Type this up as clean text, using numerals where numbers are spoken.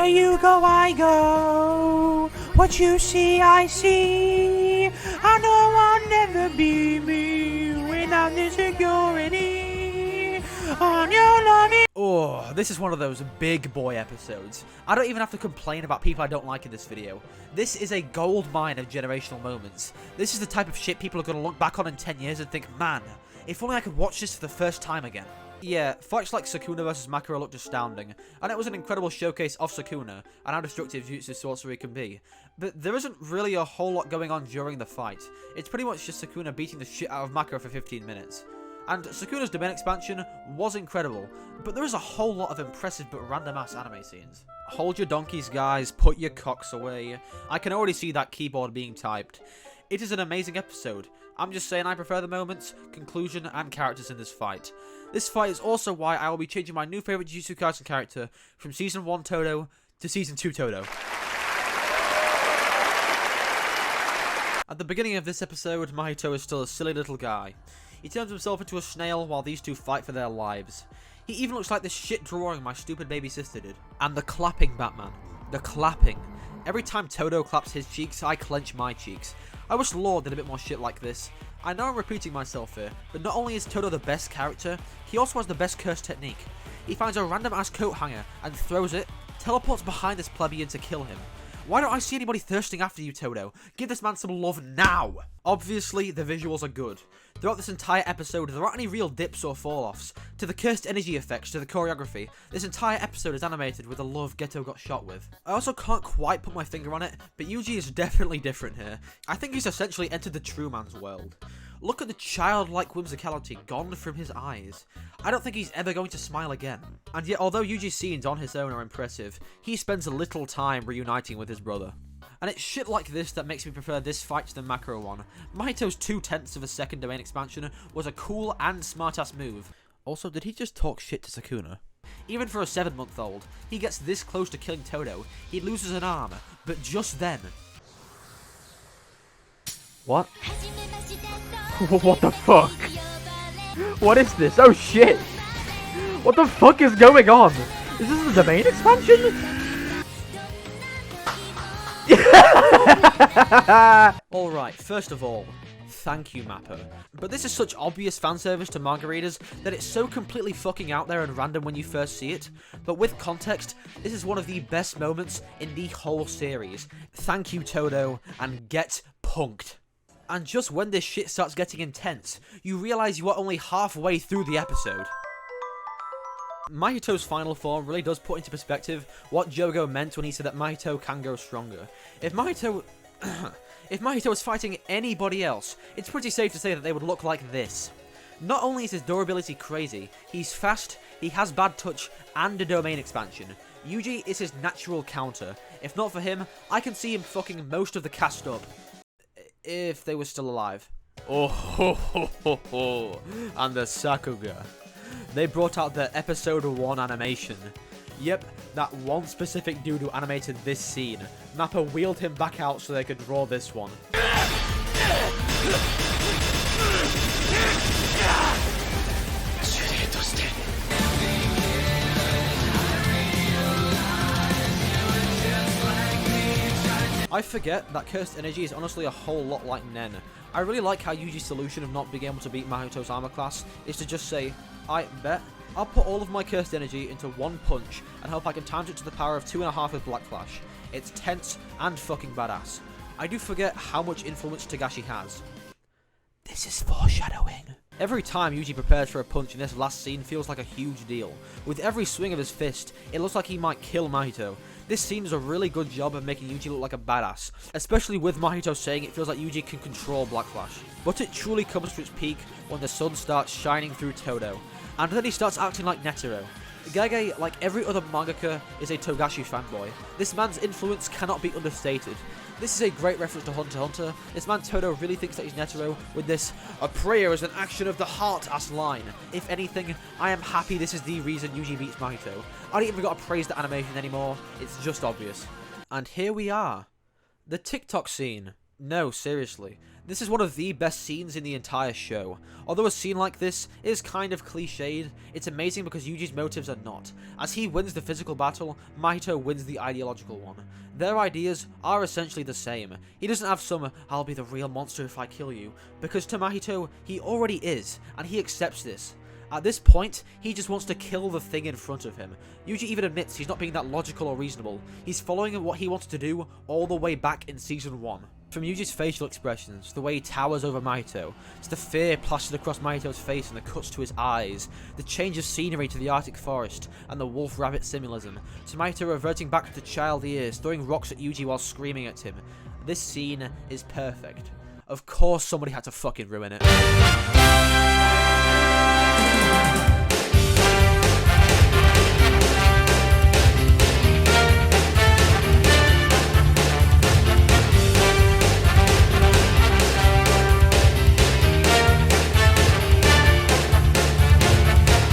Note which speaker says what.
Speaker 1: Where you go, I go. What you see, I see. I know I'll never be me without the security on your loving. Oh, this is one of those big boy episodes. I don't even have to complain about people I don't like in this video. This is a gold mine of generational moments. This is the type of shit people are going to look back on in 10 years and think, man, if only I could watch this for the first time again. Yeah, fights like Sukuna vs Makaro looked astounding, and it was an incredible showcase of Sukuna and how destructive Jujutsu sorcery can be. But there isn't really a whole lot going on during the fight. It's pretty much just Sukuna beating the shit out of Makaro for 15 minutes. And Sukuna's domain expansion was incredible, but there is a whole lot of impressive but random ass anime scenes. Hold your donkeys, guys, put your cocks away. I can already see that keyboard being typed. It is an amazing episode. I'm just saying I prefer the moments, conclusion, and characters in this fight. This fight is also why I will be changing my new favourite Jujutsu Kaisen character from Season 1 Todo to Season 2 Todo. At the beginning of this episode, Mahito is still a silly little guy. He turns himself into a snail while these two fight for their lives. He even looks like this shit drawing my stupid baby sister did. And the clapping, Batman. The clapping. Every time Todo claps his cheeks, I clench my cheeks. I wish Lord did a bit more shit like this. I know I'm repeating myself here, but not only is Todo the best character, he also has the best curse technique. He finds a random ass coat hanger and throws it, teleports behind this plebeian to kill him. Why don't I see anybody thirsting after you, Todo? Give this man some love now! Obviously, the visuals are good. Throughout this entire episode, there aren't any real dips or fall-offs. To the cursed energy effects, to the choreography, this entire episode is animated with the love Geto got shot with. I also can't quite put my finger on it, but Yuji is definitely different here. I think he's essentially entered the true man's world. Look at the childlike whimsicality gone from his eyes. I don't think he's ever going to smile again. And yet, although Yuji's scenes on his own are impressive, he spends a little time reuniting with his brother. And it's shit like this that makes me prefer this fight to the Makaro one. Mahito's 0.2 of a second domain expansion was a cool and smart-ass move. Also, did he just talk shit to Sukuna? Even for a 7-month-old, he gets this close to killing Todo, he loses an arm, but just then... What? What the fuck? What is this? Oh shit! What the fuck is going on? Is this the domain expansion? Alright, first of all, thank you, Mappa. But this is such obvious fan service to manga readers that it's so completely fucking out there and random when you first see it. But with context, this is one of the best moments in the whole series. Thank you, Todo, and get punked. And just when this shit starts getting intense, you realise you are only halfway through the episode. Mahito's final form really does put into perspective what Jogo meant when he said that Mahito can grow stronger. If Mahito was fighting anybody else, it's pretty safe to say that they would look like this. Not only is his durability crazy, he's fast, he has bad touch, and a domain expansion. Yuji is his natural counter. If not for him, I can see him fucking most of the cast up. If they were still alive. Oh ho ho ho ho. And the Sakuga. They brought out the episode 1 animation. Yep, that one specific dude who animated this scene. Mappa wheeled him back out so they could draw this one. I forget that cursed energy is honestly a whole lot like Nen. I really like how Yuji's solution of not being able to beat Mahito's armor class is to just say, I bet I'll put all of my cursed energy into one punch and hope I can times it to the power of 2.5 with Black Flash. It's tense and fucking badass. I do forget how much influence Togashi has. This is foreshadowing. Every time Yuji prepares for a punch in this last scene feels like a huge deal. With every swing of his fist, it looks like he might kill Mahito. This scene does a really good job of making Yuji look like a badass, especially with Mahito saying it feels like Yuji can control Black Flash. But it truly comes to its peak when the sun starts shining through Todo, and then he starts acting like Netero. Gege, like every other mangaka, is a Togashi fanboy. This man's influence cannot be understated. This is a great reference to Hunter x Hunter. This man Todo really thinks that he's Netero with this "a prayer is an action of the heart"-ass line. If anything, I am happy this is the reason Yuji beats Mahito. I don't even gotta praise the animation anymore, it's just obvious. And here we are. The TikTok scene. No, seriously. This is one of the best scenes in the entire show. Although a scene like this is kind of cliched, it's amazing because Yuji's motives are not. As he wins the physical battle, Mahito wins the ideological one. Their ideas are essentially the same. He doesn't have some, "I'll be the real monster if I kill you," because to Mahito, he already is, and he accepts this. At this point, he just wants to kill the thing in front of him. Yuji even admits he's not being that logical or reasonable. He's following what he wanted to do all the way back in Season 1. From Yuji's facial expressions, the way he towers over Mahito, to the fear plastered across Mahito's face and the cuts to his eyes, the change of scenery to the Arctic forest, and the wolf-rabbit symbolism, to Mahito reverting back to child years, throwing rocks at Yuji while screaming at him. This scene is perfect. Of course somebody had to fucking ruin it.